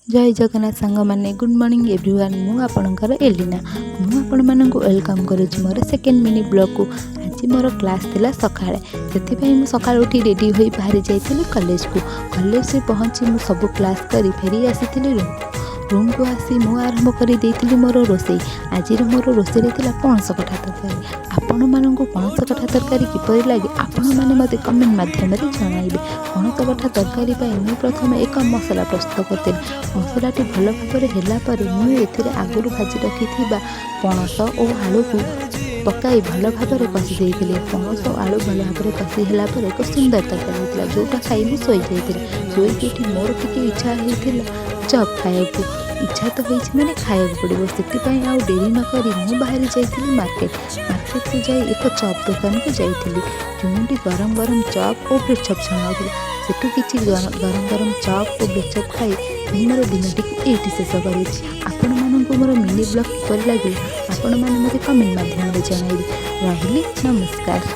जय जगन्नाथ सांग मैंने गुड मॉर्निंग एवरीवन मु आपणकर एलिना मु आपण मानक welcome करुच्ची more second mini blog को। आज मोर क्लास थिला सकाळे से सकाळ उठी रेडी हो बाहरी जाइली कॉलेज को। कॉलेज से पहुँची मु सब क्लास करी फेरी आसी रूम को आसी मु आरंभ कर मोर रोसई। आज मोर रोसई पणस कठा तरकारी। आपण मानक पणस कठा तरकारी किपर लगे आपण मैंने मत कमेंट मध्यम जनइबे। पणस कठा तरकारी मुझे प्रथम एक मसला प्रस्तुत करी। मसलाटी भल भाव मुझे आगुरी भाजी रखी पणस और आलू को पकाई भल भाव कषि देती। पणस और आलू भल भाव कषि है एक सुंदर तरकारी होता जोटा खाई मुझे शोई मोर टी इच्छा होता चप खाया इच्छा तो होती मैंने खाया पड़ो से डेरी नक मुझे बाहरी जाइली मार्केट को जाई एक चप दुकान को जाइली जो गरम गरम चप और ब्रेड चप छणा सेठू किसी गरम गरम चप और ब्रेड चप खाई मोर दिनटी ये शेष कर आपण मानक मोर मिनी ब्लॉग किपर लगे आपण मैंने मत कमेंट माध्यम जनइबे। रही नमस्कार।